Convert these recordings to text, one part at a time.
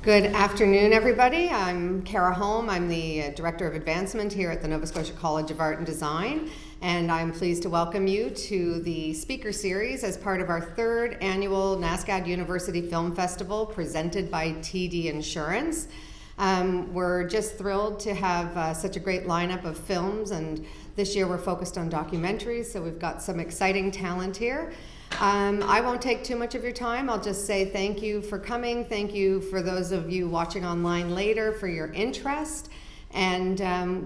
Good afternoon, everybody. I'm Kara Holm. I'm the Director of Advancement here at the Nova Scotia College of Art and Design, and I'm pleased to welcome you to the speaker series as part of our third annual NSCAD University Film Festival presented by TD Insurance. We're just thrilled to have such a great lineup of films, and this year we're focused on documentaries, so we've got some exciting talent here. I won't take too much of your time. I'll just say thank you for coming. Thank you for those of you watching online later for your interest. And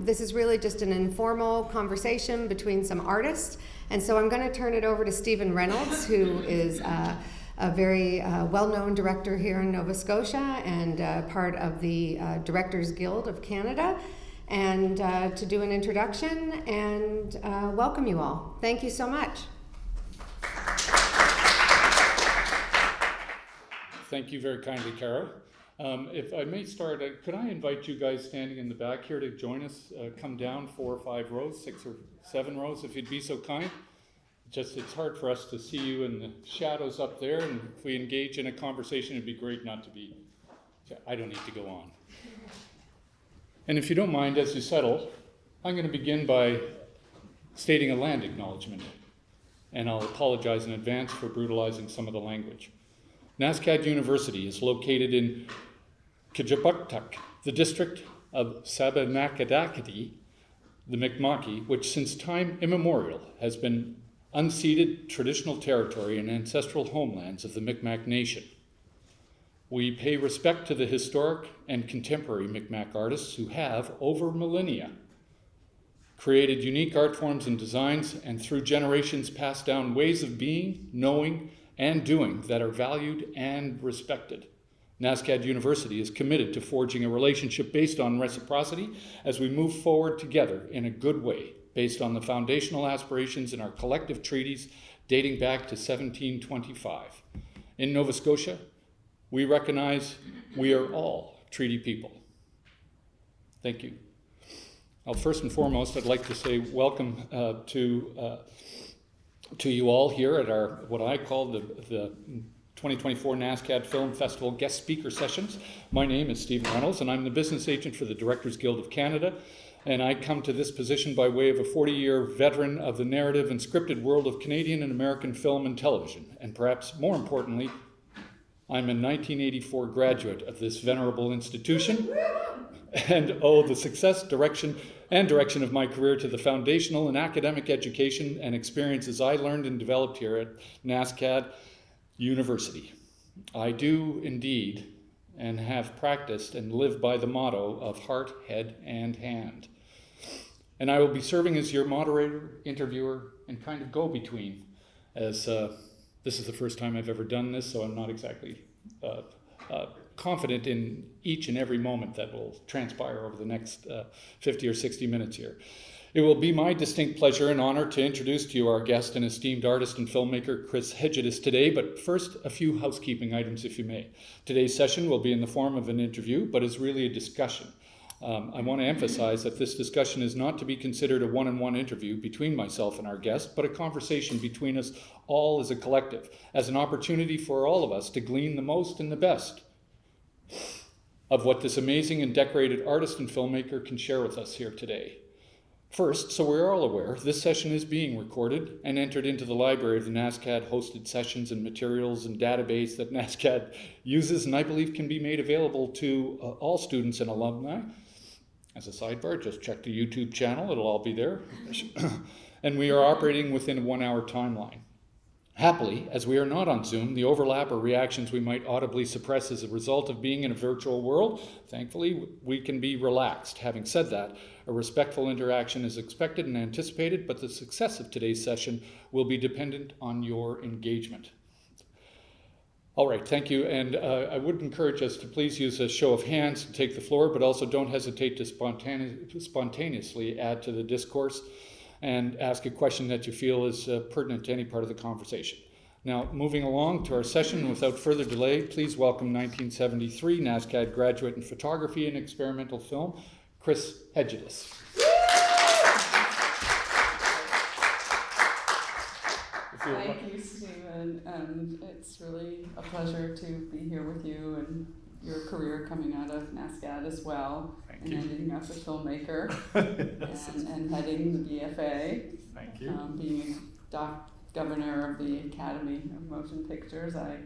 this is really just an informal conversation between some artists. And so I'm going to turn it over to Stephen Reynolds, who is a very well-known director here in Nova Scotia and part of the Directors Guild of Canada, and to do an introduction and welcome you all. Thank you so much. Thank you very kindly, Kara. If I may start, could I invite you guys standing in the back here to join us? Come down 4 or 5 rows, 6 or 7 rows, if you'd be so kind. It's hard for us to see you in the shadows up there, and if we engage in a conversation, it'd be great not to be. I don't need to go on. And if you don't mind, as you settle, I'm going to begin by stating a land acknowledgement, and I'll apologize in advance for brutalizing some of the language. NSCAD University is located in Kajapuktuk, the district of Sabanakadakati, the Mi'kmaqi, which since time immemorial has been unceded traditional territory and ancestral homelands of the Mi'kmaq Nation. We pay respect to the historic and contemporary Mi'kmaq artists who have, over millennia, created unique art forms and designs, and through generations passed down ways of being, knowing, and doing that are valued and respected. NSCAD University is committed to forging a relationship based on reciprocity as we move forward together in a good way, based on the foundational aspirations in our collective treaties dating back to 1725. In Nova Scotia, we recognize we are all treaty people. Thank you. Well, first and foremost, I'd like to say welcome to you all here at our, what I call the 2024 NSCAD Film Festival guest speaker sessions. My name is Stephen Reynolds, and I'm the business agent for the Directors Guild of Canada, and I come to this position by way of a 40-year veteran of the narrative and scripted world of Canadian and American film and television, and perhaps more importantly, I'm a 1984 graduate of this venerable institution, and owe the success, direction of my career to the foundational and academic education and experiences I learned and developed here at NSCAD University. I do indeed and have practiced and lived by the motto of heart, head, and hand. And I will be serving as your moderator, interviewer, and kind of go-between, as this is the first time I've ever done this, so I'm not exactly confident in each and every moment that will transpire over the next 50 or 60 minutes here. It will be my distinct pleasure and honor to introduce to you our guest and esteemed artist and filmmaker, Chris Hegedus, today, but first, a few housekeeping items, if you may. Today's session will be in the form of an interview, but is really a discussion. I want to emphasize that this discussion is not to be considered a one-on-one interview between myself and our guest, but a conversation between us all as a collective, as an opportunity for all of us to glean the most and the best of what this amazing and decorated artist and filmmaker can share with us here today. First, so we're all aware, this session is being recorded and entered into the library of the NSCAD hosted sessions and materials and database that NSCAD uses, and I believe can be made available to all students and alumni. As a sidebar, just check the YouTube channel, it'll all be there. And we are operating within a 1-hour timeline. Happily, as we are not on Zoom, the overlap or reactions we might audibly suppress as a result of being in a virtual world, thankfully, we can be relaxed. Having said that, a respectful interaction is expected and anticipated, but the success of today's session will be dependent on your engagement. All right, thank you, and I would encourage us to please use a show of hands to take the floor, but also don't hesitate to spontaneously add to the discourse and ask a question that you feel is pertinent to any part of the conversation. Now, moving along to our session, without further delay, please welcome 1973 NSCAD graduate in photography and experimental film, Chris Hegedus. Thank you, Stephen, and it's really a pleasure to be here with you and your career coming out of NSCAD as well, Thank and you. ending up a filmmaker, Yes. and heading the BFA, Thank you. being governor of the Academy of Motion Pictures. I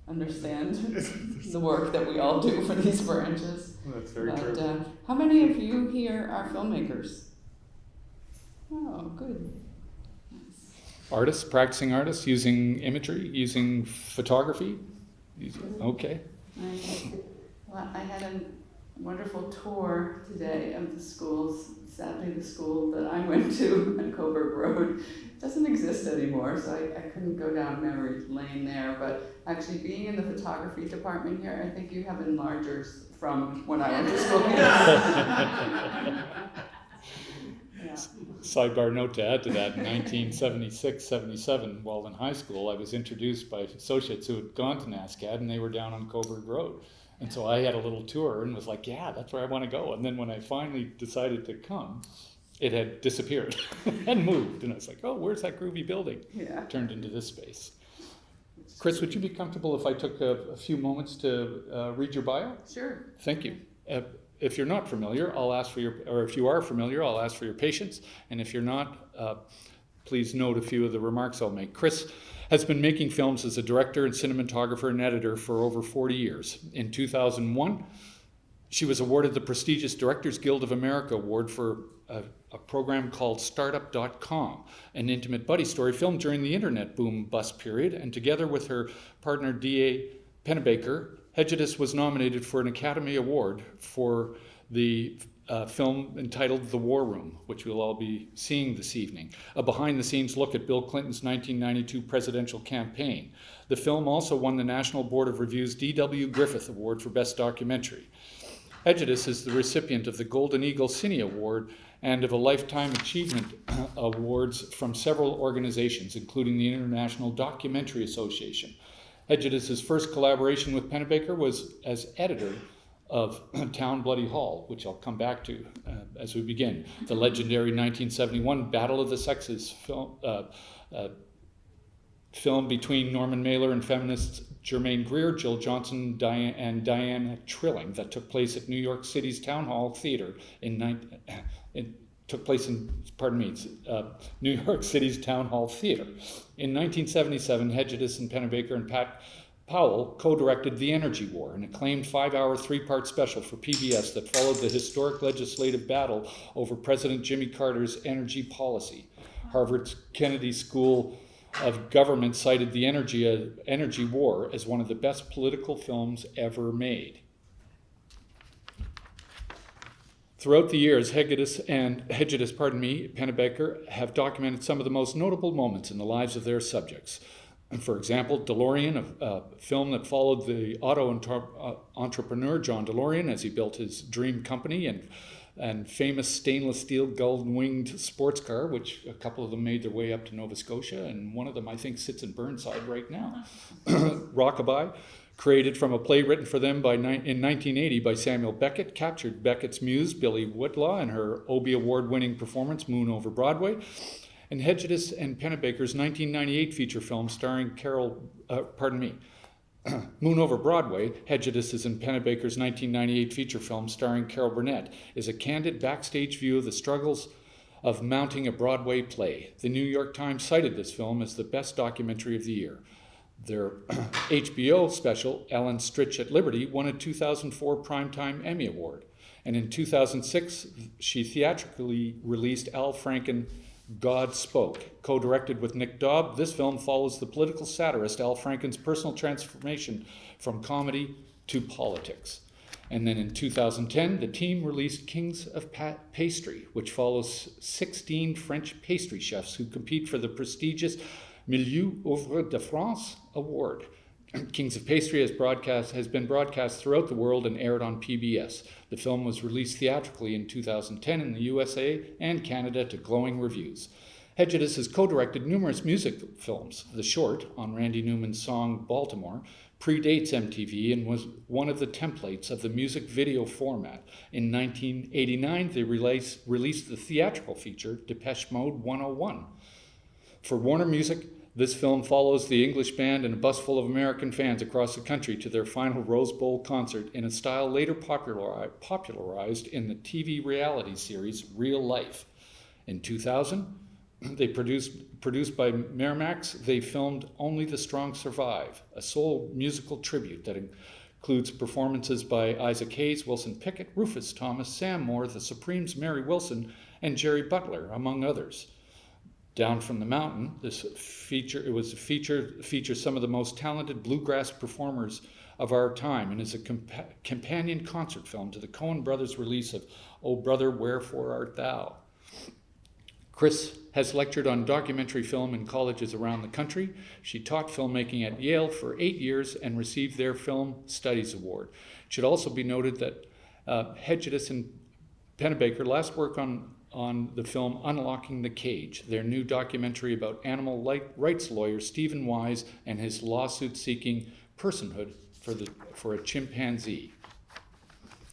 understand the work that we all do for these branches. That's very But true. how many of you here are filmmakers? Oh, good. Nice. Artists, practicing artists, using imagery, using photography. Okay. Well, I had a wonderful tour today of the schools. Sadly, the school that I went to on Coburg Road doesn't exist anymore, so I couldn't go down memory lane there. But actually, being in the photography department here, I think you have enlargers from when I went to school. Yeah. Sidebar note to add to that, in 1976-77, while in high school, I was introduced by associates who had gone to NSCAD, and they were down on Coburg Road. And so I had a little tour and was like, yeah, that's where I want to go. And then when I finally decided to come, it had disappeared and moved. And I was like, oh, where's that groovy building? Yeah. Turned into this space. Chris, would you be comfortable if I took a few moments to read your bio? Sure. Thank you. If you're not familiar, I'll ask for or if you are familiar, I'll ask for your patience. And if you're not, please note a few of the remarks I'll make. Chris has been making films as a director and cinematographer and editor for over 40 years. In 2001, she was awarded the prestigious Directors Guild of America Award for a program called Startup.com, an intimate buddy story filmed during the internet boom bust period, and together with her partner D.A. Pennebaker, Hegedus was nominated for an Academy Award for the film entitled The War Room, which we'll all be seeing this evening, a behind-the-scenes look at Bill Clinton's 1992 presidential campaign. The film also won the National Board of Review's D.W. Griffith Award for Best Documentary. Hegedus is the recipient of the Golden Eagle Cine Award and of a Lifetime Achievement Awards from several organizations, including the International Documentary Association. Hegedus' first collaboration with Pennebaker was as editor of Town Bloody Hall, which I'll come back to as we begin. The legendary 1971 Battle of the Sexes film between Norman Mailer and feminists Germaine Greer, Jill Johnson, and Diana Trilling that took place at New York City's Town Hall Theater New York City's Town Hall Theater. In 1977, Hegedus and Pennebaker and Pat Powell co-directed The Energy War, an acclaimed 5-hour, 3-part special for PBS that followed the historic legislative battle over President Jimmy Carter's energy policy. Harvard's Kennedy School of Government cited The Energy War as one of the best political films ever made. Throughout the years, Pennebaker have documented some of the most notable moments in the lives of their subjects. For example, DeLorean, a film that followed the auto entrepreneur John DeLorean as he built his dream company, and famous stainless steel gold-winged sports car, which a couple of them made their way up to Nova Scotia, and one of them I think sits in Burnside right now. Rockabye, created from a play written for them in 1980 by Samuel Beckett, captured Beckett's muse, Billy Whitlaw, in her Obie Award-winning performance, Moon Over Broadway. And Hegedus and Pennebaker's 1998 feature film starring Moon Over Broadway, Hegedus' and Pennebaker's 1998 feature film starring Carol Burnett, is a candid backstage view of the struggles of mounting a Broadway play. The New York Times cited this film as the best documentary of the year. Their HBO special, Ellen Stritch at Liberty, won a 2004 Primetime Emmy Award. And in 2006, she theatrically released Al Franken, God Spoke. Co-directed with Nick Daub, this film follows the political satirist Al Franken's personal transformation from comedy to politics. And then in 2010, the team released Kings of Pastry, which follows 16 French pastry chefs who compete for the prestigious Milieu Oeuvre de France Award. Kings of Pastry has been broadcast throughout the world and aired on PBS. The film was released theatrically in 2010 in the USA and Canada to glowing reviews. Hegedus has co-directed numerous music films. The short, on Randy Newman's song Baltimore, predates MTV and was one of the templates of the music video format. In 1989, they released the theatrical feature Depeche Mode 101. For Warner Music, This film follows the English band and a bus full of American fans across the country to their final Rose Bowl concert in a style later popularized in the TV reality series Real Life. In 2000, they produced by Miramax, they filmed Only the Strong Survive, a soul musical tribute that includes performances by Isaac Hayes, Wilson Pickett, Rufus Thomas, Sam Moore, The Supremes, Mary Wilson, and Jerry Butler, among others. Down from the Mountain, features some of the most talented bluegrass performers of our time and is a companion concert film to the Coen brothers' release of O Brother, Wherefore Art Thou? Chris has lectured on documentary film in colleges around the country. She taught filmmaking at Yale for 8 years and received their Film Studies Award. It should also be noted that Hegedus and Pennebaker last worked on the film Unlocking the Cage, their new documentary about animal rights lawyer Stephen Wise and his lawsuit-seeking personhood for a chimpanzee.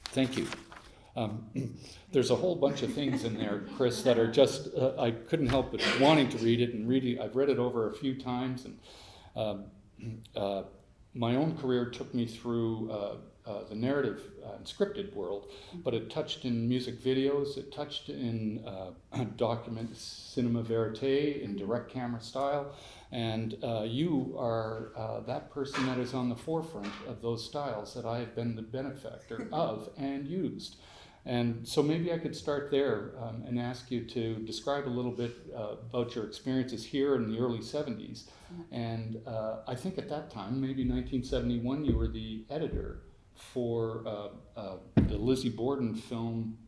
Thank you. There's a whole bunch of things in there, Chris, that are just, I couldn't help but wanting to read it and reading. I've read it over a few times, and my own career took me through the narrative and scripted world, but it touched in music videos, it touched in document cinema verite, in direct camera style, and you are that person that is on the forefront of those styles that I have been the benefactor of and used. And so maybe I could start there and ask you to describe a little bit about your experiences here in the early 70s. And I think at that time, maybe 1971, you were the editor for the Lizzie Borden film,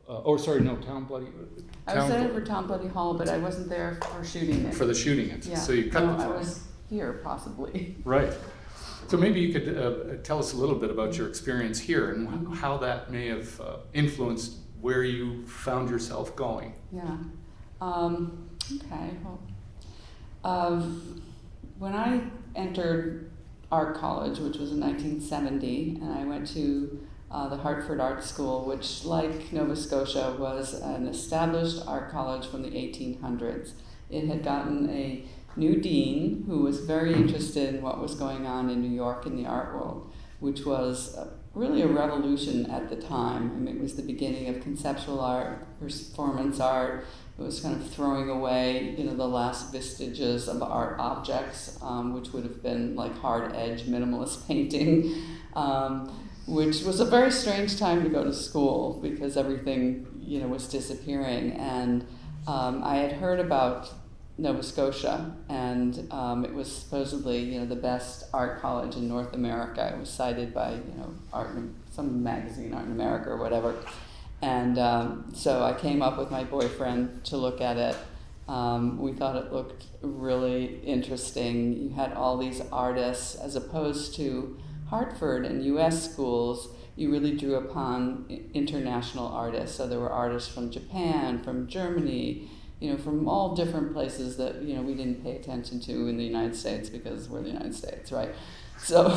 Town Bloody... I was there for Tom Bloody Hall, but I wasn't there for shooting it. For the shooting it, yeah. So you cut the film. I was here, possibly. Right. So maybe you could tell us a little bit about your experience here and how that may have influenced where you found yourself going. Yeah. Okay. Well, when I entered art college, which was in 1970, and I went to the Hartford Art School, which, like Nova Scotia, was an established art college from the 1800s. It had gotten a new dean who was very interested in what was going on in New York in the art world, which was really a revolution at the time. I mean, it was the beginning of conceptual art, performance art. It was kind of throwing away, the last vestiges of art objects, which would have been like hard edge minimalist painting, which was a very strange time to go to school because everything, was disappearing. And I had heard about Nova Scotia, and it was supposedly, the best art college in North America. It was cited by, some magazine, Art in America or whatever. And so I came up with my boyfriend to look at it. We thought it looked really interesting. You had all these artists, as opposed to Hartford and U.S. schools, you really drew upon international artists. So there were artists from Japan, from Germany, from all different places that, we didn't pay attention to in the United States because we're the United States, right? So,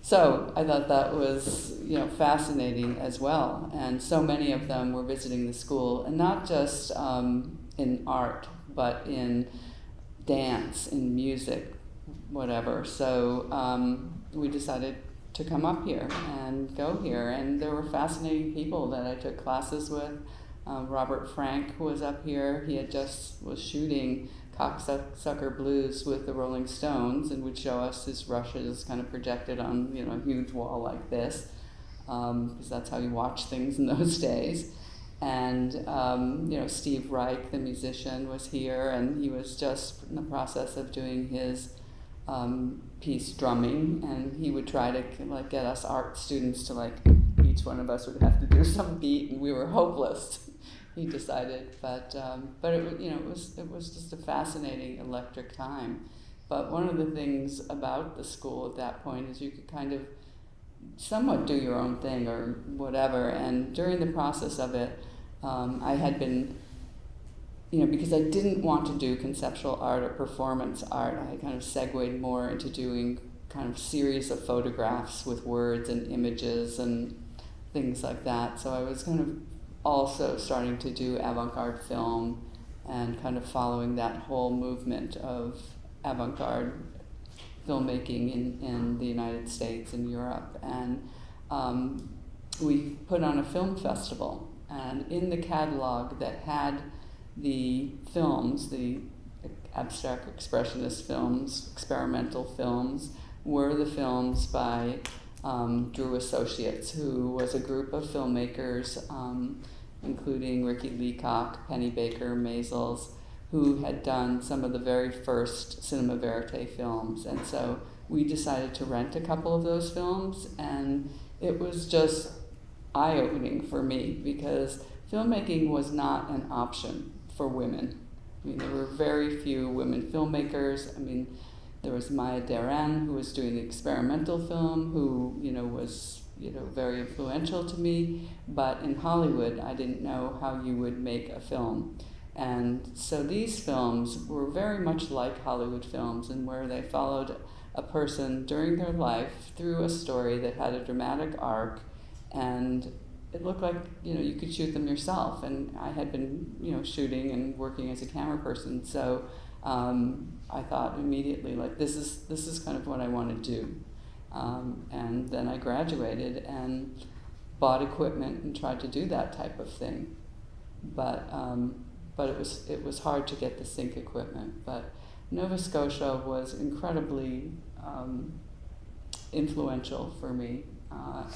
so I thought that was, fascinating as well. And so many of them were visiting the school, and not just in art, but in dance, in music, whatever. So we decided to come up here and go here. And there were fascinating people that I took classes with. Robert Frank was up here. He had was shooting Cocksucker Blues with the Rolling Stones and would show us his rushes kind of projected on, a huge wall like this, because that's how you watch things in those days. And, Steve Reich, the musician, was here, and he was just in the process of doing his piece drumming, and he would try to get us art students to each one of us would have to do some beat, and we were hopeless. He decided, but it was just a fascinating, electric time. But one of the things about the school at that point is you could kind of somewhat do your own thing or whatever. And during the process of it, I had been, because I didn't want to do conceptual art or performance art, I kind of segued more into doing kind of series of photographs with words and images and things like that. So I was kind of also starting to do avant-garde film and kind of following that whole movement of avant-garde filmmaking in the United States and Europe. And we put on a film festival, and in the catalog that had the films, the abstract expressionist films, experimental films, were the films by Drew Associates, who was a group of filmmakers, including Ricky Leacock, Pennebaker, Maisels, who had done some of the very first cinema verite films. And so we decided to rent a couple of those films, and it was just eye-opening for me, because filmmaking was not an option for women. I mean, there were very few women filmmakers. I mean, there was Maya Deren, who was doing the experimental film, who, was, very influential to me. But in Hollywood, I didn't know how you would make a film. And so these films were very much like Hollywood films, and where they followed a person during their life through a story that had a dramatic arc, and it looked like, you could shoot them yourself. And I had been, shooting and working as a camera person, so I thought immediately, like, this is kind of what I want to do. And then I graduated and bought equipment and tried to do that type of thing. But it was hard to get the sync equipment. But Nova Scotia was incredibly influential for me,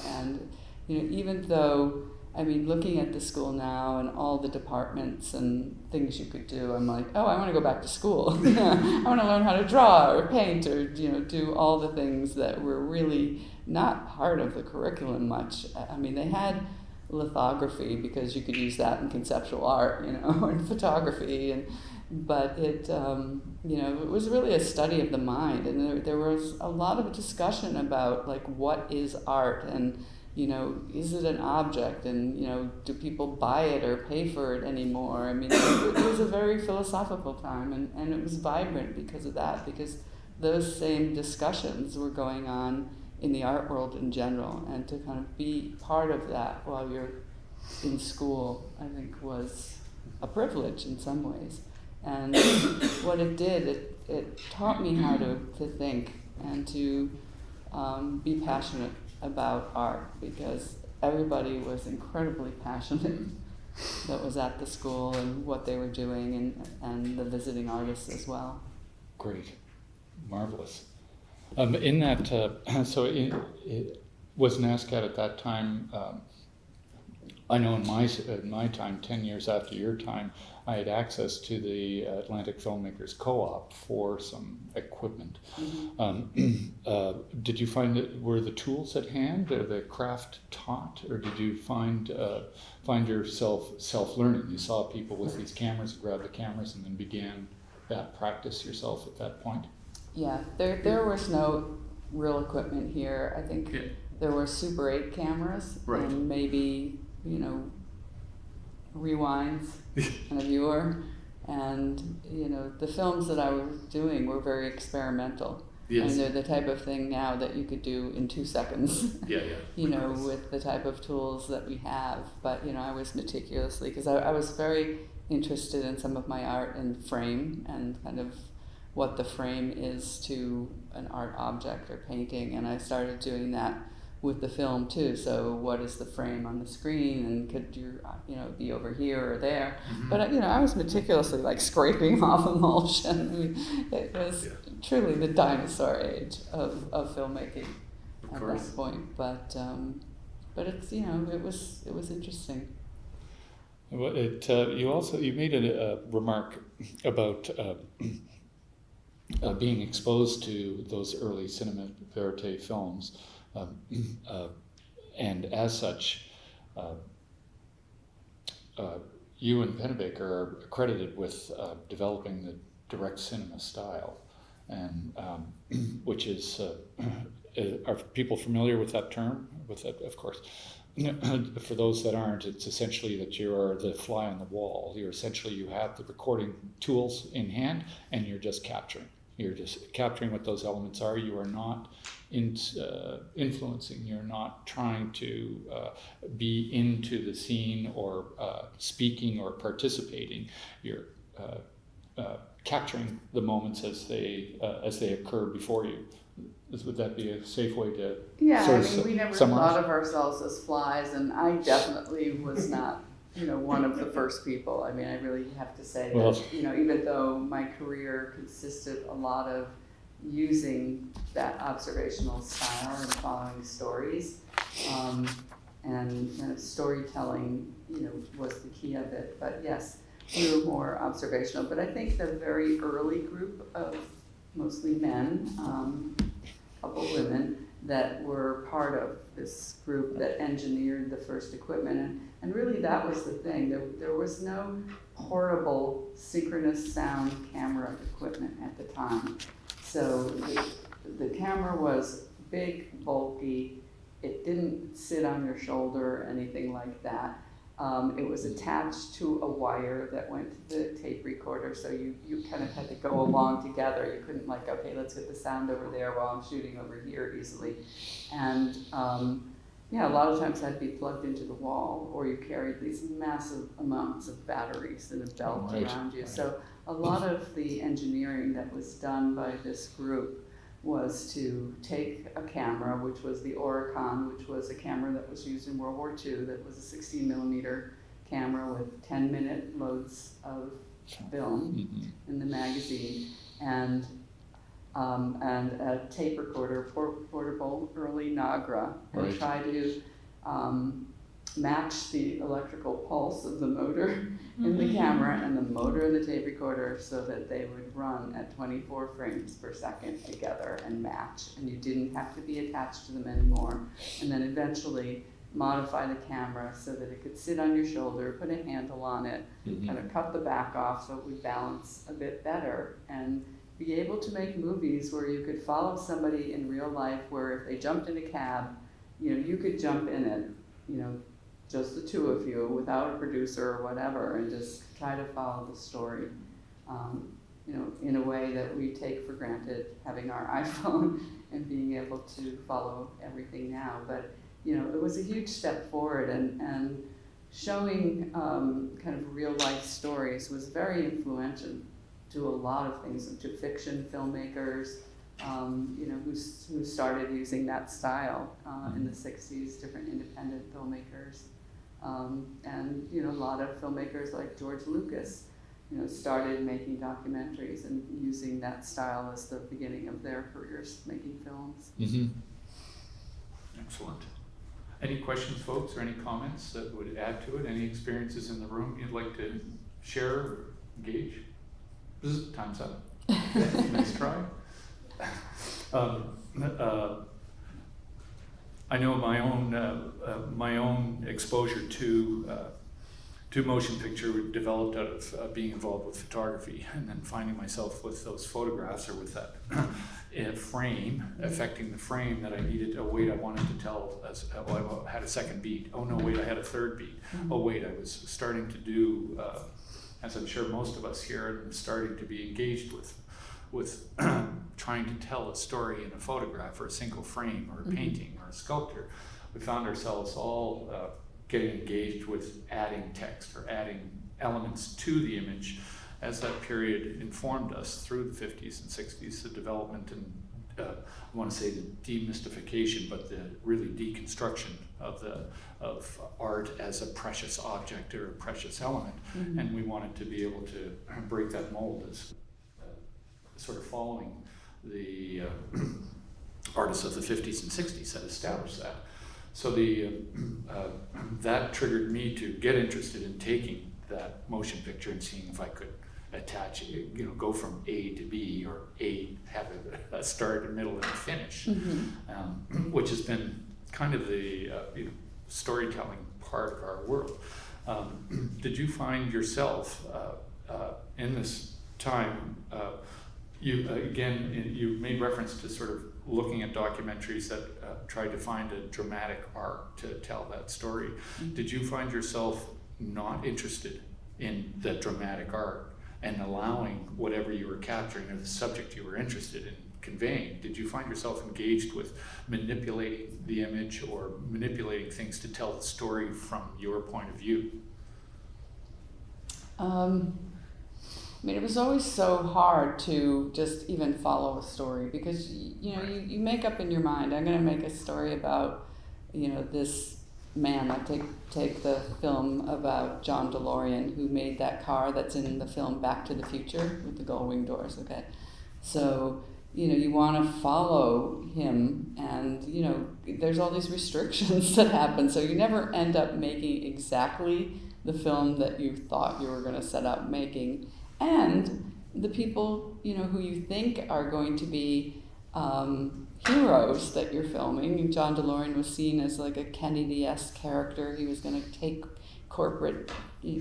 and even though, I mean, looking at the school now and all the departments and things you could do, I'm like, oh, I want to go back to school. I want to learn how to draw or paint or do all the things that were really not part of the curriculum much. I mean, they had lithography because you could use that in conceptual art, and photography, but it it was really a study of the mind, and there was a lot of discussion about, like, what is art, and is it an object, and do people buy it or pay for it anymore? I mean, it was a very philosophical time, and it was vibrant because of that, because those same discussions were going on in the art world in general, and to kind of be part of that while you're in school, I think, was a privilege in some ways. And what it did, it taught me how to think and to be passionate about art, because everybody was incredibly passionate that was at the school and what they were doing, and the visiting artists as well. Great. Marvelous. In that, so it was NSCAD at that time. I know in my time, 10 years after your time, I had access to the Atlantic Filmmakers Co-op for some equipment. Did you find were the tools at hand, or the craft taught, or did you find yourself self-learning? You saw people with these cameras, grabbed the cameras, and then began that practice yourself at that point? Yeah, there was no real equipment here. I think there were Super 8 cameras, right, and maybe, rewinds and a viewer. And, the films that I was doing were very experimental. Yes. And they're the type of thing now that you could do in 2 seconds, with the type of tools that we have. But, I was meticulously, because I was very interested in some of my art in frame, and kind of what the frame is to an art object or painting, and I started doing that with the film too. So what is the frame on the screen, and could you be over here or there? Mm-hmm. But I was meticulously, like, scraping off emulsion. I mean, it was truly the dinosaur age of filmmaking at that point. But it's it was interesting. Well, you made a remark about being exposed to those early cinema verite films, and as such, you and Pennebaker are accredited with developing the direct cinema style, and which is, are people familiar with that term? With that, of course. For those that aren't, it's essentially that you are the fly on the wall. You have the recording tools in hand, and you're just capturing. You're just capturing what those elements are. You are not influencing. You're not trying to be into the scene or speaking or participating. You're capturing the moments as they occur before you. Would that be a safe way to Yeah, sort I of mean, we never summarize? thought of ourselves as flies, and I definitely was not, one of the first people. I mean, I really have to say Well, that, even though my career consisted a lot of using that observational style and following stories, and kind of storytelling, was the key of it. But yes, we were more observational. But I think the very early group of mostly men, a couple women, that were part of this group that engineered the first equipment. And really that was the thing. There was no portable synchronous sound camera equipment at the time. So the camera was big, bulky. It didn't sit on your shoulder or anything like that. It was attached to a wire that went to the tape recorder, so you kind of had to go along together. You couldn't okay, let's get the sound over there while I'm shooting over here easily. And a lot of times I'd be plugged into the wall, or you carried these massive amounts of batteries in a belt around you. Right. So a lot of the engineering that was done by this group was to take a camera, which was the Oricon, which was a camera that was used in World War II, that was a 16 millimeter camera with 10-minute loads of film in the magazine, and a tape recorder, portable early Nagra, and try to match the electrical pulse of the motor in the camera and the motor in the tape recorder so that they would run at 24 frames per second together and match, and you didn't have to be attached to them anymore. And then eventually modify the camera so that it could sit on your shoulder, put a handle on it, kind of cut the back off so it would balance a bit better, and be able to make movies where you could follow somebody in real life, where if they jumped in a cab, you could jump in it, just the two of you without a producer or whatever, and just try to follow the story, in a way that we take for granted, having our iPhone and being able to follow everything now. But, it was a huge step forward, and showing kind of real life stories was very influential to a lot of things, and to fiction filmmakers, who started using that style in the 60s, different independent filmmakers. And a lot of filmmakers like George Lucas, started making documentaries and using that style as the beginning of their careers making films. Excellent. Any questions, folks, or any comments that would add to it? Any experiences in the room you'd like to share or engage? Time's up. Nice try. I know my own exposure to motion picture developed out of being involved with photography, and then finding myself with those photographs, or with that frame, affecting the frame, that I needed. Oh wait, I wanted to tell. I had a second beat. Oh no, wait, I had a third beat. Oh wait, I was starting to do, as I'm sure most of us here, and starting to be engaged with trying to tell a story in a photograph, or a single frame, or a painting, or a sculpture. We found ourselves all getting engaged with adding text or adding elements to the image, as that period informed us through the 50s and 60s, the development and I want to say the demystification, but the really deconstruction of art as a precious object or a precious element. And we wanted to be able to break that mold, as sort of following the artists of the 50s and 60s that established that. So that triggered me to get interested in taking that motion picture and seeing if I could attach it, go from A to B, or have a start, a middle, and a finish, which has been kind of the storytelling part of our world. Did you find yourself in this time? You made reference to sort of looking at documentaries that tried to find a dramatic arc to tell that story. Did you find yourself not interested in the dramatic arc and allowing whatever you were capturing, or the subject you were interested in conveying? Did you find yourself engaged with manipulating the image, or manipulating things to tell the story from your point of view? I mean, it was always so hard to just even follow a story because, you make up in your mind, I'm going to make a story about, this man. Like take the film about John DeLorean, who made that car that's in the film Back to the Future with the gull-wing doors, okay? So, you want to follow him, and, there's all these restrictions that happen, so you never end up making exactly the film that you thought you were going to set out making. And the people, who you think are going to be heroes that you're filming. John DeLorean was seen as like a Kennedy-esque character. He was going to take corporate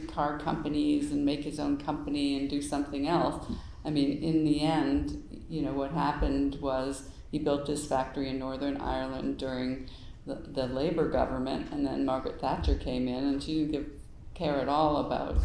car companies and make his own company and do something else. I mean, in the end, what happened was he built his factory in Northern Ireland during the Labour government, and then Margaret Thatcher came in, and she didn't care at all about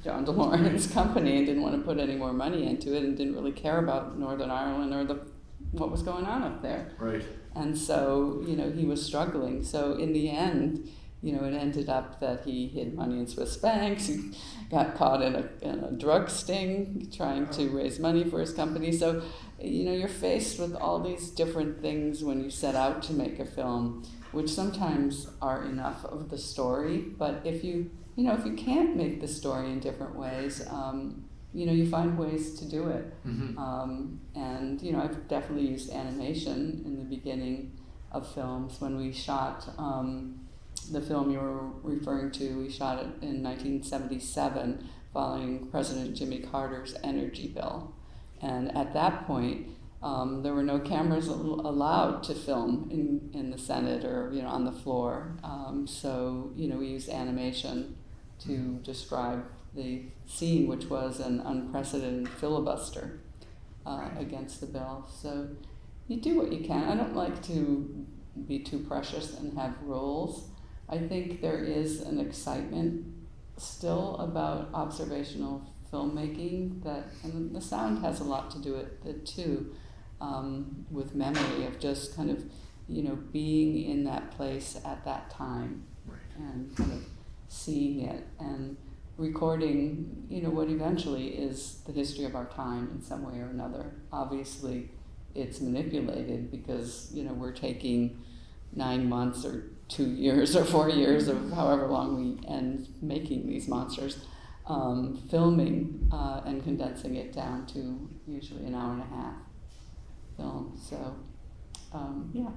John DeLorean's company and didn't want to put any more money into it and didn't really care about Northern Ireland or what was going on up there. Right. And so, he was struggling. So in the end, it ended up that he hid money in Swiss banks. He got caught in a drug sting trying to raise money for his company. So, you're faced with all these different things when you set out to make a film, which sometimes are enough of the story. But if you can't make the story in different ways, you find ways to do it. Mm-hmm. And, I've definitely used animation in the beginning of films. When we shot the film you were referring to, we shot it in 1977 following President Jimmy Carter's energy bill. And at that point, there were no cameras allowed to film in the Senate or, on the floor. So, we used animation to describe the scene, which was an unprecedented filibuster against the bill. So you do what you can. I don't like to be too precious and have rules. I think there is an excitement still about observational filmmaking and the sound has a lot to do with it too, with memory of just kind of, being in that place at that time. Right. And kind of seeing it and recording, what eventually is the history of our time in some way or another. Obviously, it's manipulated because, we're taking 9 months or 2 years or 4 years of however long we end making these monsters, filming and condensing it down to usually an hour and a half film. So, yeah.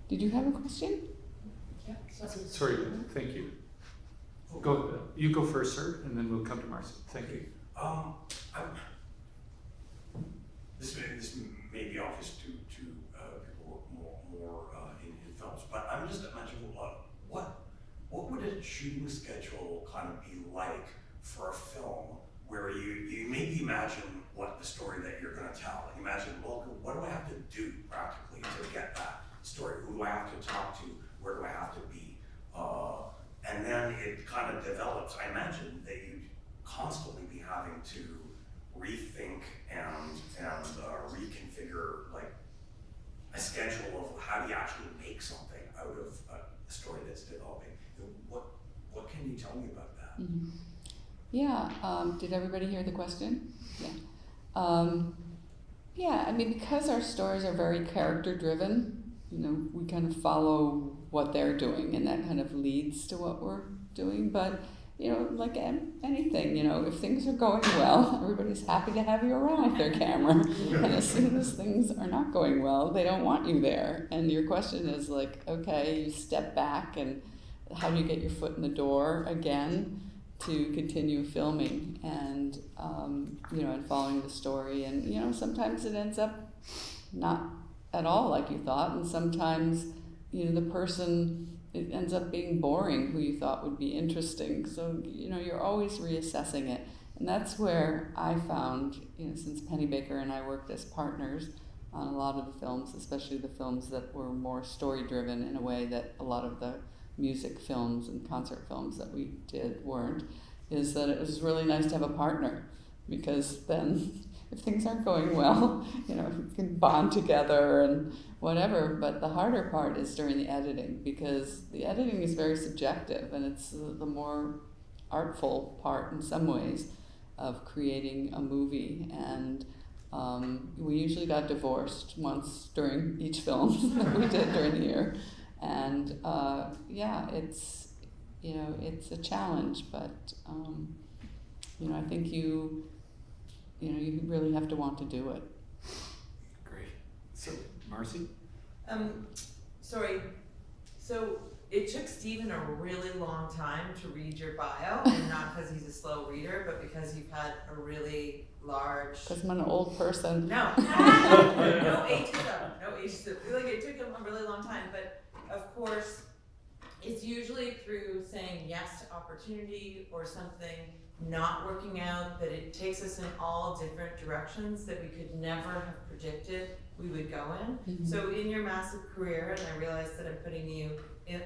Did you have a question? Yeah. Sorry, thank you. You go first, sir, and then we'll come to Marcy. Thank you. This may be obvious to people more in films, but I'm just imagining what would a shooting schedule kind of be like for a film where you maybe imagine what the story that you're going to tell. Imagine, well, what do I have to do practically to get that story? Who do I have to talk to? Where do I have to be? And then it kind of develops. I imagine that you'd constantly be having to rethink and reconfigure like a schedule of how do you actually make something out of a story that's developing. What can you tell me about that? Mm-hmm. Yeah. Did everybody hear the question? Yeah. Yeah. I mean, because our stories are very character driven, we kind of follow what they're doing, and that kind of leads to what we're doing. But like anything, if things are going well, everybody's happy to have you around with their camera. And as soon as things are not going well, they don't want you there. And your question is like, okay, you step back, and how do you get your foot in the door again to continue filming and, and following the story? And, sometimes it ends up not at all like you thought, and sometimes, the person, it ends up being boring who you thought would be interesting. So, you're always reassessing it. And that's where I found, since Pennebaker and I worked as partners on a lot of the films, especially the films that were more story-driven in a way that a lot of the music films and concert films that we did weren't, is that it was really nice to have a partner, because then if things aren't going well, we can bond together and whatever. But the harder part is during the editing, because the editing is very subjective, and it's the more artful part in some ways. of creating a movie, and we usually got divorced once during each film that we did during the year, and it's it's a challenge, but I think you really have to want to do it. Great. So, Marcy? Sorry. So it took Stephen a really long time to read your bio, and not because he's a slow reader, but because you've had a really large. Because I'm an old person. No, no ageism, no ageism. Like, it took him a really long time, but of course, it's usually through saying yes to opportunity or something not working out that it takes us in all different directions that we could never have predicted we would go in. Mm-hmm. So in your massive career, and I realize that I'm putting you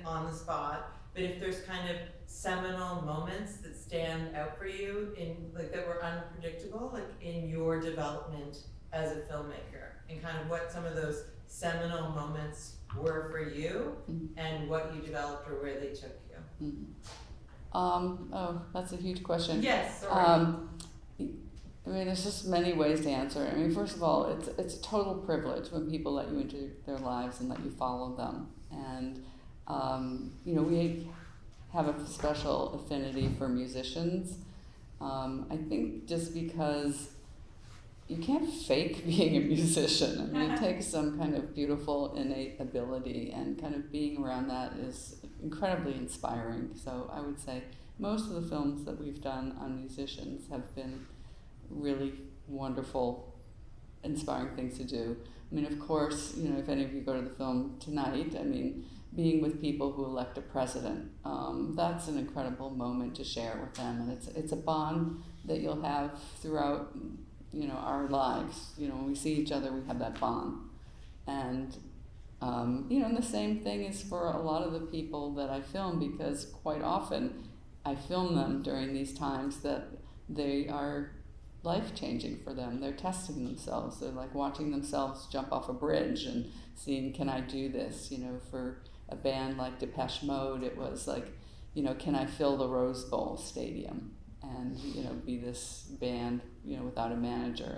on the spot, but if there's kind of seminal moments that stand out for you in that were unpredictable, like in your development as a filmmaker, and kind of what some of those seminal moments were for you, Mm-hmm. and what you developed or where they took you. Mm-hmm. That's a huge question. Yes, sorry. I mean, there's just many ways to answer it. I mean, first of all, it's a total privilege when people let you into their lives and let you follow them. And, we have a special affinity for musicians. I think just because you can't fake being a musician. I mean, it takes some kind of beautiful innate ability, and kind of being around that is incredibly inspiring. So I would say most of the films that we've done on musicians have been really wonderful, inspiring things to do. I mean, of course, if any of you go to the film tonight, I mean, being with people who elect a president, that's an incredible moment to share with them, and it's a bond that you'll have throughout, our lives. When we see each other, we have that bond, and and the same thing is for a lot of the people that I film, because quite often I film them during these times that they are life-changing for them. They're testing themselves. They're like watching themselves jump off a bridge and seeing, can I do this? For a band like Depeche Mode, it was like, can I fill the Rose Bowl stadium and, be this band, without a manager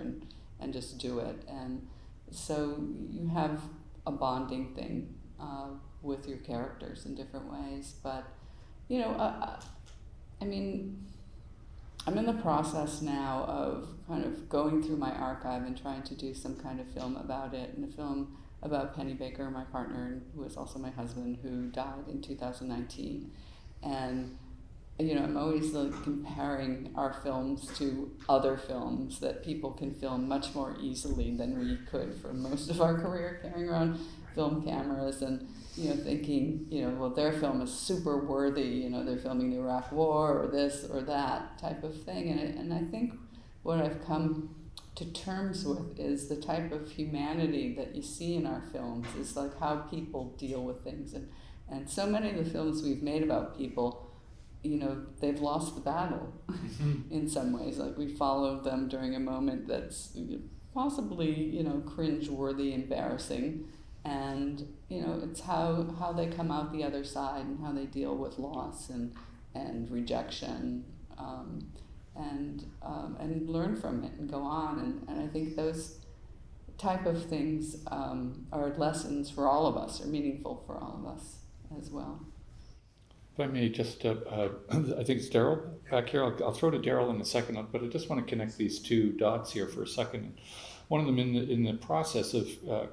and just do it. And so you have a bonding thing with your characters in different ways. But, I mean, I'm in the process now of kind of going through my archive and trying to do some kind of film about it, and a film about Pennebaker, my partner, who is also my husband, who died in 2019. And, I'm always comparing our films to other films that people can film much more easily than we could for most of our career, carrying around film cameras and, thinking, well, their film is super worthy, they're filming the Iraq War or this or that type of thing. And I think what I've come to terms with is the type of humanity that you see in our films is like how people deal with things. And so many of the films we've made about people, they've lost the battle in some ways. Like, we followed them during a moment that's possibly, cringe-worthy, embarrassing. And, it's how they come out the other side and how they deal with loss and rejection, and learn from it and go on. And I think those type of things are lessons for all of us, are meaningful for all of us as well. If I may just, I think it's Daryl back here. I'll throw to Daryl in a second, but I just want to connect these two dots here for a second. One of them in the process of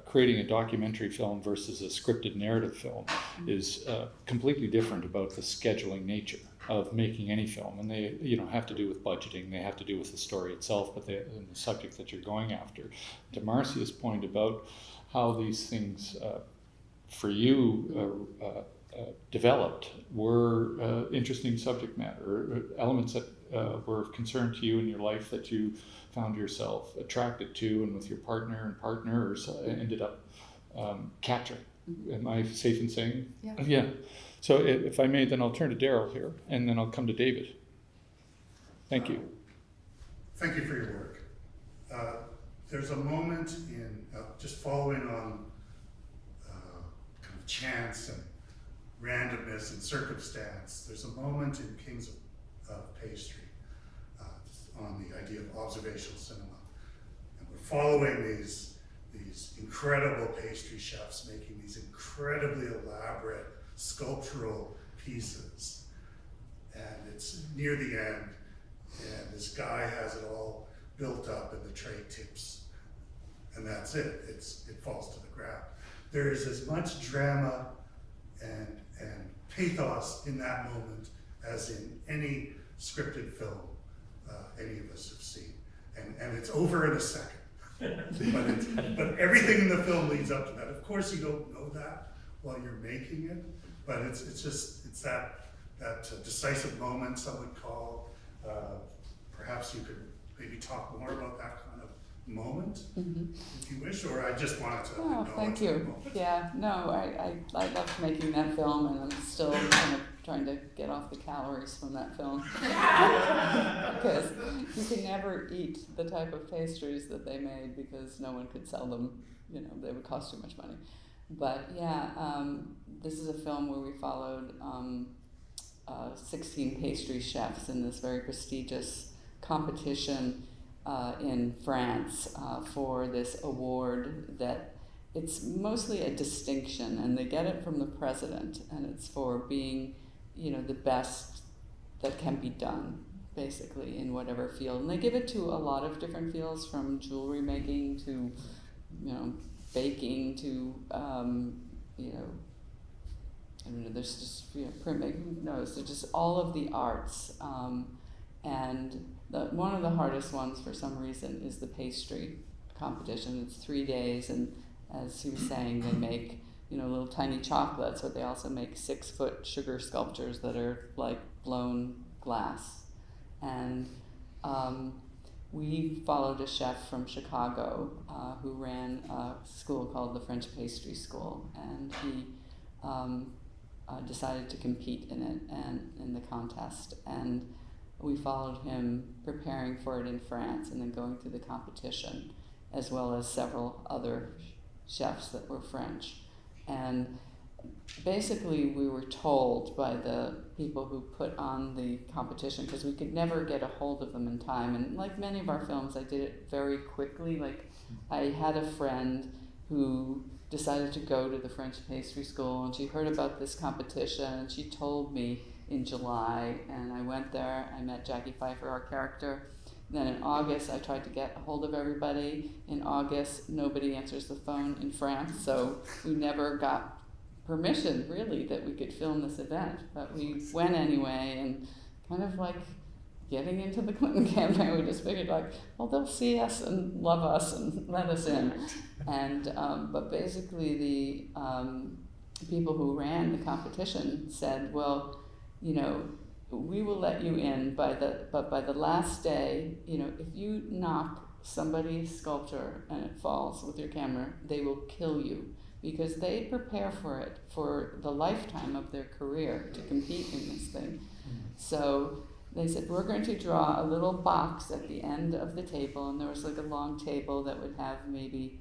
creating a documentary film versus a scripted narrative film is completely different about the scheduling nature of making any film. And they have to do with budgeting, they have to do with the story itself, but and the subject that you're going after. To Marcia's point about how these things for you developed were interesting subject matter, elements that were of concern to you in your life that you found yourself attracted to, and with your partner and partners ended up capturing. Am I safe in saying? Yeah. Yeah. So if I may, then I'll turn to Daryl here, and then I'll come to David. Thank you. Thank you for your work. There's a moment in, just following on kind of chance and randomness and circumstance, there's a moment in Kings of Pastry, on the idea of observational cinema. And we're following these incredible pastry chefs making these incredibly elaborate sculptural pieces. And it's near the end, and this guy has it all built up and the tray tips, and that's it. It falls to the ground. There is as much drama and pathos in that moment as in any scripted film any of us have seen. And it's over in a second. but everything in the film leads up to that. Of course, you don't know that while you're making it, but it's that decisive moment, some would call. Perhaps you could maybe talk more about that kind of moment, if you wish, or I just wanted to acknowledge thank that you. moment. Yeah, no, I loved making that film, and I'm still kind of trying to get off the calories from that film. Because you can never eat the type of pastries that they made because no one could sell them, they would cost too much money. But yeah, this is a film where we followed 16 pastry chefs in this very prestigious competition in France for this award that it's mostly a distinction, and they get it from the president, and it's for being, the best that can be done, basically, in whatever field. And they give it to a lot of different fields, from jewelry making to, baking to, I don't know, there's just, printmaking, who knows, there's just all of the arts. And one of the hardest ones, for some reason, is the pastry competition. It's 3 days, and as he was saying, they make, little tiny chocolates, but they also make 6-foot sugar sculptures that are like blown glass. And we followed a chef from Chicago who ran a school called the French Pastry School, and he decided to compete in it and in the contest. And we followed him preparing for it in France and then going through the competition, as well as several other chefs that were French. And basically we were told by the people who put on the competition, because we could never get a hold of them in time, and like many of our films, I did it very quickly. Like, I had a friend who decided to go to the French pastry school, and she heard about this competition, and she told me in July, and I went there. I met Jackie Pfeiffer, our character. Then in August, I tried to get a hold of everybody. In August, nobody answers the phone in France, so we never got permission, really, that we could film this event. But we went anyway, and kind of like getting into the Clinton campaign, we just figured, like, well, they'll see us and love us and let us in. And but basically, the people who ran the competition said, well, we will let you in but by the last day, if you knock somebody's sculpture and it falls with your camera, they will kill you, because they prepare for it for the lifetime of their career to compete in this thing. So they said, we're going to draw a little box at the end of the table, and there was like a long table that would have maybe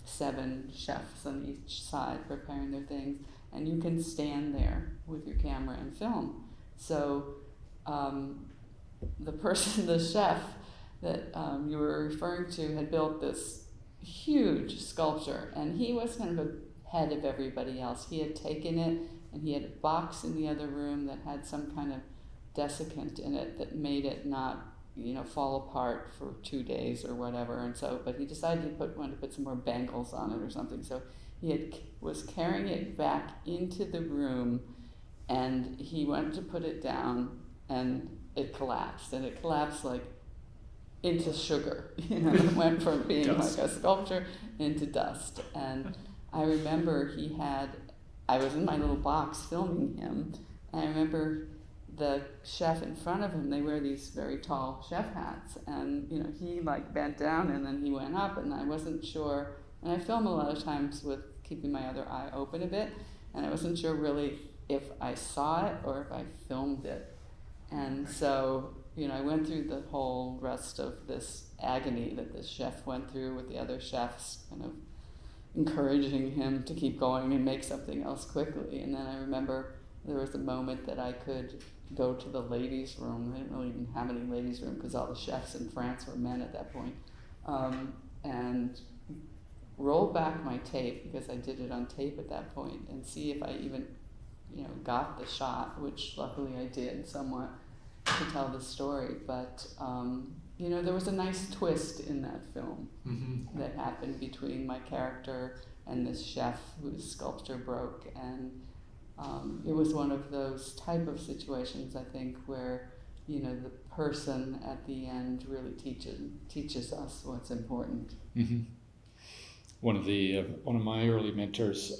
7 chefs on each side preparing their things, and you can stand there with your camera and film. So the chef that you were referring to had built this huge sculpture, and he was kind of ahead of everybody else. He had taken it, and he had a box in the other room that had some kind of desiccant in it that made it not, fall apart for 2 days or whatever. And so, but he decided he wanted to put some more bangles on it or something. So he was carrying it back into the room, and he went to put it down, and it collapsed. And it collapsed like into sugar. It went from being like a sculpture into dust. And I remember I was in my little box filming him, and I remember the chef in front of him, they wear these very tall chef hats, and he like bent down, and then he went up, and I wasn't sure, and I film a lot of times with keeping my other eye open a bit, and I wasn't sure really if I saw it or if I filmed it. And so, I went through the whole rest of this agony that this chef went through with the other chefs, kind of encouraging him to keep going and make something else quickly. And then I remember there was a moment that I could go to the ladies' room. They didn't really even have any ladies' room because all the chefs in France were men at that point. And roll back my tape, because I did it on tape at that point, and see if I even, got the shot, which luckily I did somewhat, to tell the story. But, there was a nice twist in that film that happened between my character and this chef whose sculpture broke. And it was one of those type of situations, I think, where, the person at the end really teaches us what's important. Mm-hmm. One of my early mentors,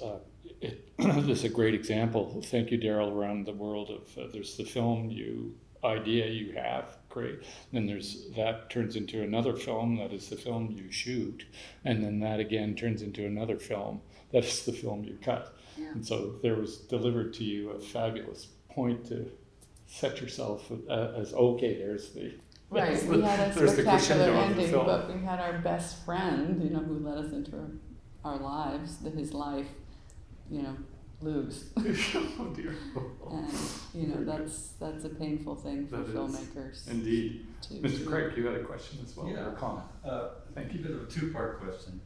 this is a great example. Thank you, Daryl. Around the world of there's the film idea you have, great. Then that turns into another film, that is the film you shoot, and then that again turns into another film, that is the film you cut. Yeah. And so there was delivered to you a fabulous point to set yourself as okay. There's the Right, there's we had a there's the spectacular crescendo of the ending, film. but we had our best friend, who led us into our lives, his life, lose. Oh dear. And that's a painful thing for That is. filmmakers. Indeed. To Mr. Craig, you had a question as well, Yeah. or a comment. Thank A you. bit of a two-part question.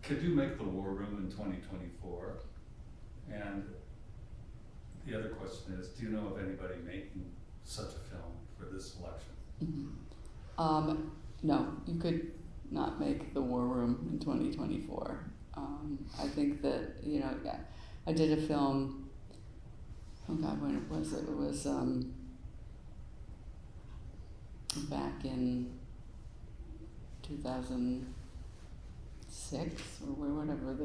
Could you make the War Room in 2024? And the other question is, do you know of anybody making such a film for this election? Mm-hmm. No, you could not make the War Room in 2024. I think that, I did a film, oh God, when was it? It was back in 2006 or whatever,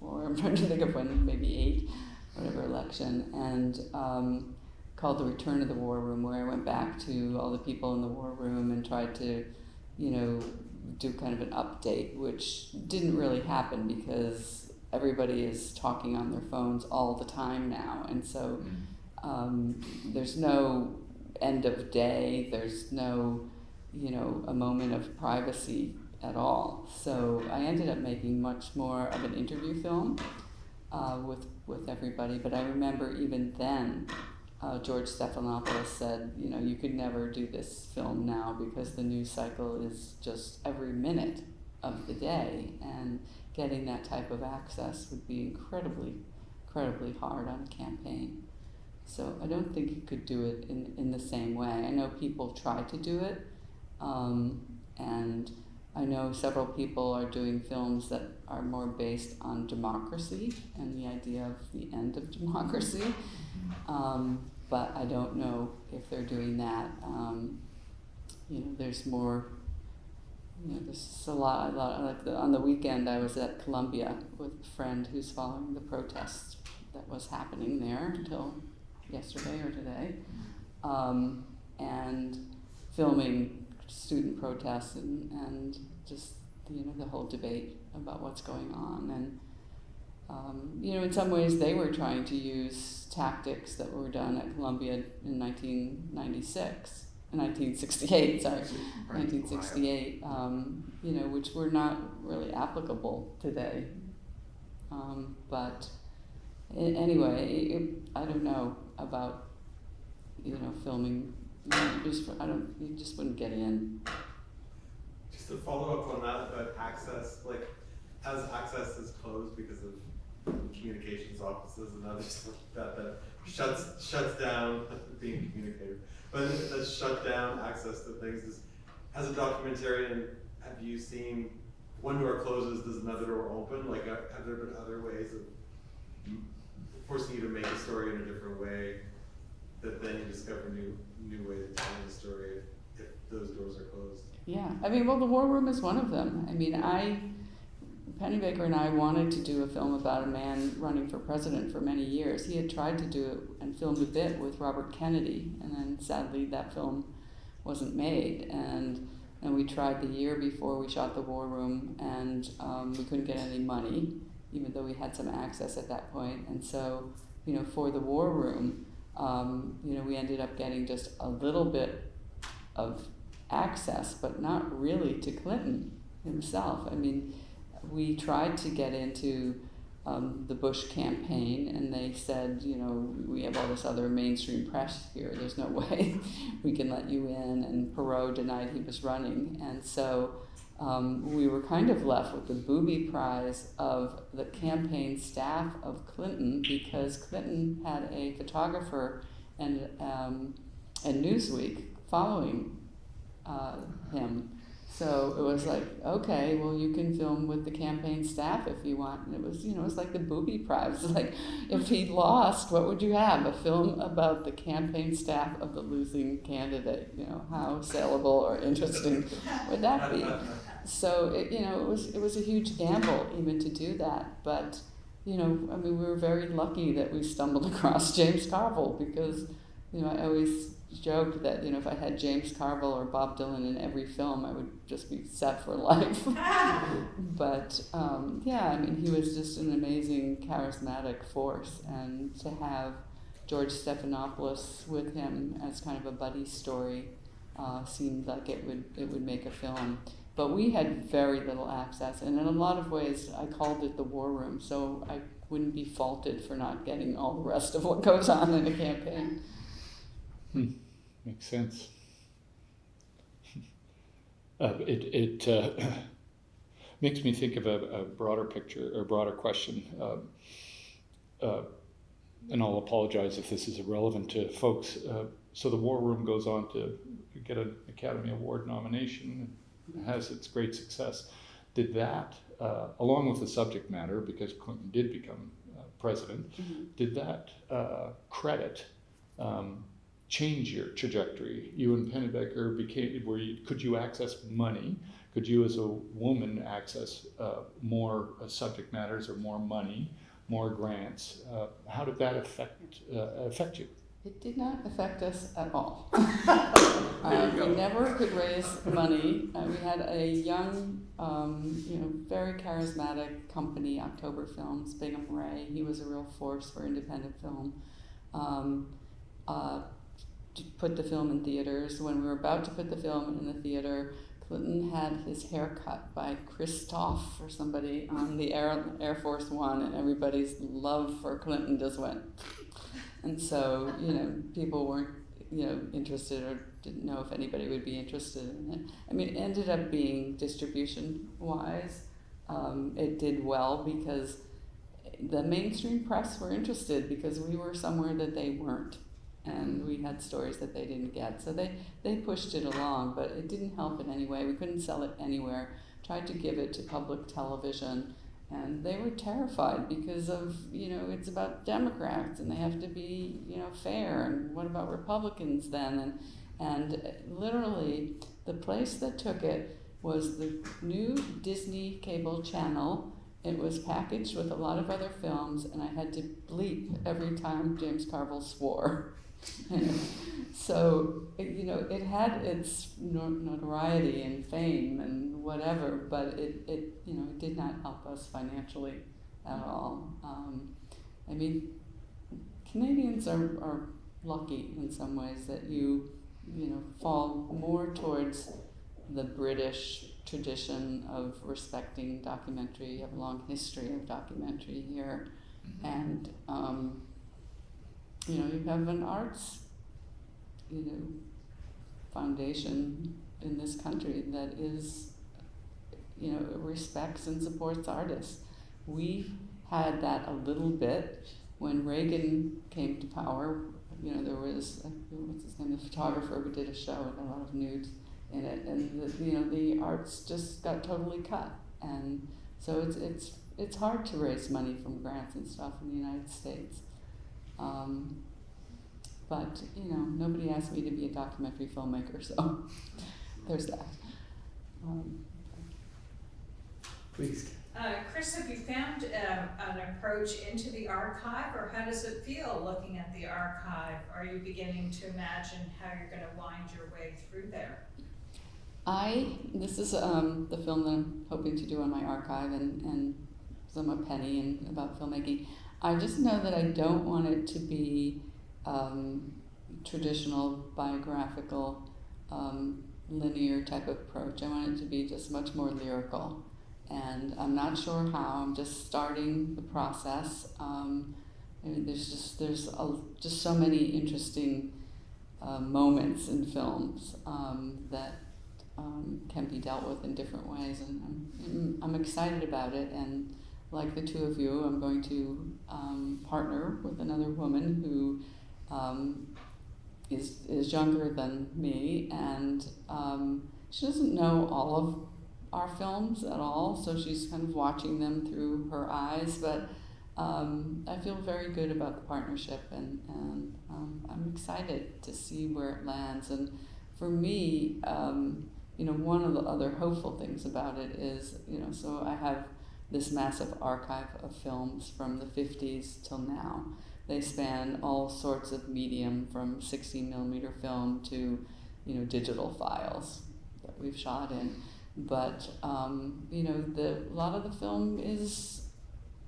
or I'm trying to think of when, maybe 8, whatever election, and called The Return of the War Room, where I went back to all the people in the war room and tried to, do kind of an update, which didn't really happen because everybody is talking on their phones all the time now, and so there's no end of day, there's no, a moment of privacy at all. So I ended up making much more of an interview film with everybody, but I remember even then, George Stephanopoulos said, you could never do this film now because the news cycle is just every minute of the day, and getting that type of access would be incredibly, incredibly hard on a campaign. So I don't think you could do it in the same way. I know people try to do it, and I know several people are doing films that are more based on democracy and the idea of the end of democracy. But I don't know if they're doing that. There's more, there's a lot like on the weekend I was at Columbia with a friend who's following the protest that was happening there until yesterday or today, and filming student protests and just, the whole debate about what's going on. And in some ways they were trying to use tactics that were done at Columbia in 1968, sorry, 1968, which were not really applicable today. But anyway, I don't know about, filming, you just wouldn't get in. Just to follow up on that about access, as access is closed because of communications offices and other stuff that shuts down being a communicator, but that shut down access to things. As a documentarian, have you seen one door closes, does another door open? Have there been other ways of forcing you to make a story in a different way that then you discover new ways of telling the story if those doors are closed? Yeah, the War Room is one of them. Pennebaker and I wanted to do a film about a man running for president for many years. He had tried to do it and filmed a bit with Robert Kennedy, and then sadly that film wasn't made. And we tried the year before we shot The War Room, and we couldn't get any money, even though we had some access at that point. And so, for The War Room, we ended up getting just a little bit of access, but not really to Clinton himself. We tried to get into the Bush campaign, and they said, you know, we have all this other mainstream press here. There's no way we can let you in. And Perot denied he was running, and so we were kind of left with the booby prize of the campaign staff of Clinton, because Clinton had a photographer and Newsweek following him. So it was like, okay, well, you can film with the campaign staff if you want. And it was, you know, it was like the booby prize. It was like, if he lost, what would you have? A film about the campaign staff of the losing candidate. You know, how saleable or interesting would that be? So it, you know, it was a huge gamble even to do that. But, you know, I mean, we were very lucky that we stumbled across James Carville, because, you know, I always joke that, you know, if I had James Carville or Bob Dylan in every film, I would just be set for life. But yeah, I mean, he was just an amazing, charismatic force, and to have George Stephanopoulos with him as kind of a buddy story seemed like it would make a film. But we had very little access, and in a lot of ways, I called it the war room, so I wouldn't be faulted for not getting all the rest of what goes on in a campaign. Makes sense. It makes me think of a broader picture, or broader question. And I'll apologize if this is irrelevant to folks. So the War Room goes on to get an Academy Award nomination, and has its great success. Did that, along with the subject matter, because Clinton did become president, did that credit change your trajectory? You and Pennebaker could you access money? Could you as a woman access more subject matters, or more money, more grants? How did that affect you? It did not affect us at all. We never could raise money. We had a young, you know, very charismatic company, October Films, Bingham Ray. He was a real force for independent film. To put the film in theaters. When we were about to put the film in the theater, Clinton had his hair cut by Chris or somebody on the Air Force One, and everybody's love for Clinton just went. And so, you know, people weren't, you know, interested, or didn't know if anybody would be interested in it. I mean, it ended up being distribution-wise, it did well because the mainstream press were interested, because we were somewhere that they weren't. And we had stories that they didn't get. So they pushed it along, but it didn't help in any way. We couldn't sell it anywhere. Tried to give it to public television, and they were terrified because of, you know, it's about Democrats, and they have to be, you know, fair, and what about Republicans then? And literally, the place that took it was the new Disney cable channel. It was packaged with a lot of other films, and I had to bleep every time James Carville swore. So, you know, it had its notoriety and fame and whatever, but it you know, it did not help us financially at all. I mean, Canadians are lucky in some ways that you know, fall more towards the British tradition of respecting documentary. You have a long history of documentary here, and you know, you have an arts, you know, foundation in this country that is, you know, respects and supports artists. We had that a little bit when Reagan came to power. You know, there was what's his name, the photographer who did a show with a lot of nudes in it, and you know, the arts just got totally cut, and so it's hard to raise money from grants and stuff in the United States. But you know, nobody asked me to be a documentary filmmaker, so there's that. Please. Chris, have you found an approach into the archive, or how does it feel looking at the archive? Are you beginning to imagine how you're going to wind your way through there? This is the film that I'm hoping to do on my archive, and I'm a penny and about filmmaking. I just know that I don't want it to be traditional biographical linear type of approach. I want it to be just much more lyrical, and I'm not sure how. I'm just starting the process. There's just so many interesting moments in films that can be dealt with in different ways, and I'm excited about it. And like the two of you, I'm going to partner with another woman who is younger than me, and she doesn't know all of our films at all, so she's kind of watching them through her eyes, but I feel very good about the partnership, and I'm excited to see where it lands. And for me, one of the other hopeful things about it is, so I have this massive archive of films from the 50s till now. They span all sorts of medium, from 16mm film to, digital files that we've shot in. But, a lot of the film is,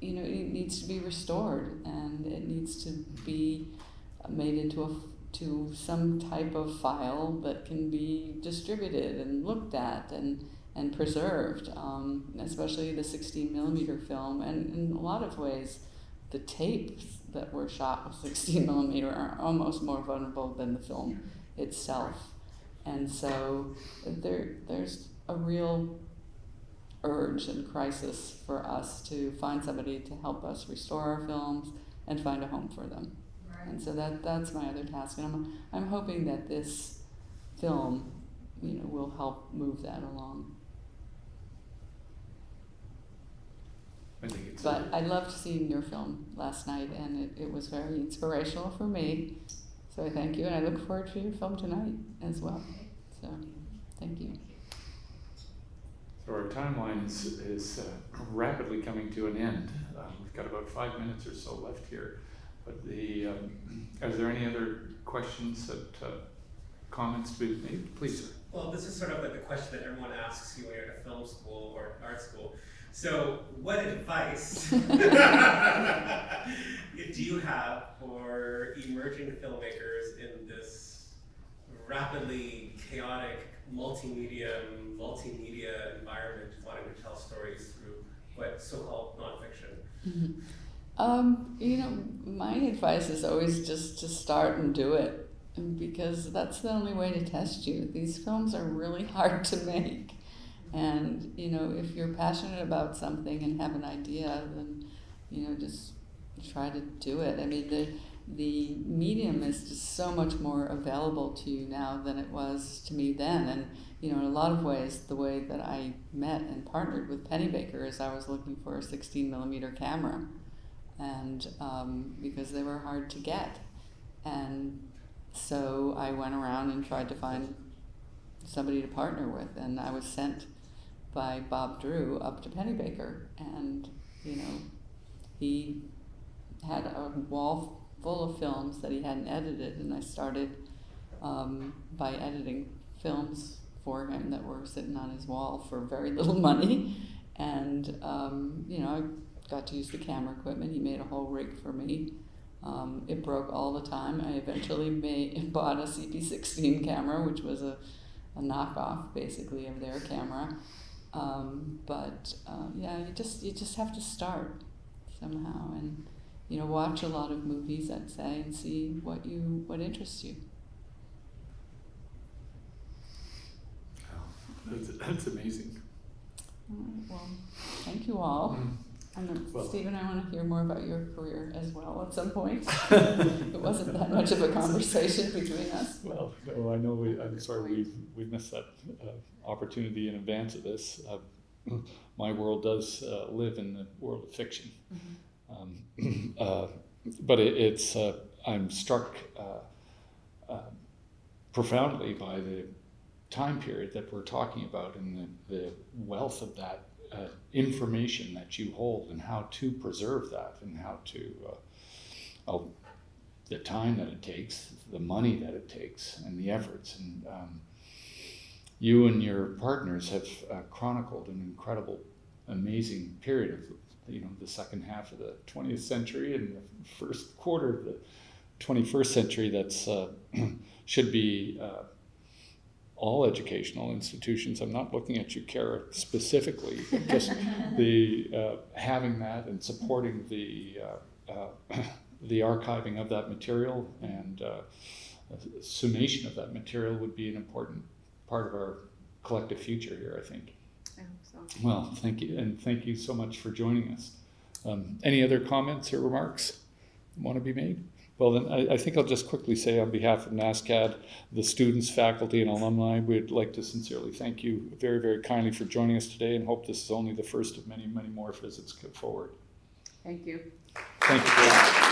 it needs to be restored, and it needs to be made into some type of file that can be distributed and looked at and preserved, especially the 16mm film. And in a lot of ways, the tapes that were shot with 16mm are almost more vulnerable than the film itself. And so there's a real urge and crisis for us to find somebody to help us restore our films and find a home for them. Right. And so that's my other task. And I'm hoping that this film, will help move that along. But I loved seeing your film last night, and it was very inspirational for me. So I thank you, and I look forward to your film tonight as well. So thank you. So our timeline is rapidly coming to an end. We've got about 5 minutes or so left here. But are there any other questions, comments to be made? Please, sir. Well, this is sort of like the question that everyone asks you when you're at a film school or art school. So, what advice do you have for emerging filmmakers in this rapidly chaotic multimedia environment, wanting to tell stories through what so-called nonfiction? Mm-hmm. My advice is always just to start and do it, because that's the only way to test you. These films are really hard to make. And, if you're passionate about something and have an idea, then, just try to do it. I mean, the medium is just so much more available to you now than it was to me then. And, in a lot of ways, the way that I met and partnered with Pennebaker is I was looking for a 16mm camera, and because they were hard to get. And so I went around and tried to find somebody to partner with, and I was sent by Bob Drew up to Pennebaker, and he had a wall full of films that he hadn't edited, and I started by editing films for him that were sitting on his wall for very little money, and I got to use the camera equipment. He made a whole rig for me. It broke all the time. I eventually bought a CP16 camera, which was a knockoff basically of their camera. You just have to start somehow, and watch a lot of movies, I'd say, and see what interests you. That's amazing. Well, thank you all. And Stephen, I want to hear more about your career as well at some point. It wasn't that much of a conversation between us. Well, no, I know. I'm sorry we missed that opportunity in advance of this. My world does live in the world of fiction, but it's I'm struck profoundly by the time period that we're talking about, and the wealth of that information that you hold, and how to preserve that, and how to the time that it takes, the money that it takes, and the efforts. And you and your partners have chronicled an incredible, amazing period of the second half of the 20th century and the first quarter of the 21st century. That's should be all educational institutions. I'm not looking at you, Kara, specifically, but just the having that and supporting the archiving of that material and summation of that material would be an important part of our collective future here, I think. I hope so. Well, thank you, and thank you so much for joining us. Any other comments or remarks want to be made? Well, then I think I'll just quickly say on behalf of NSCAD, the students, faculty, and alumni, we'd like to sincerely thank you very, very kindly for joining us today, and hope this is only the first of many, many more visits go forward. Thank you. Thank you.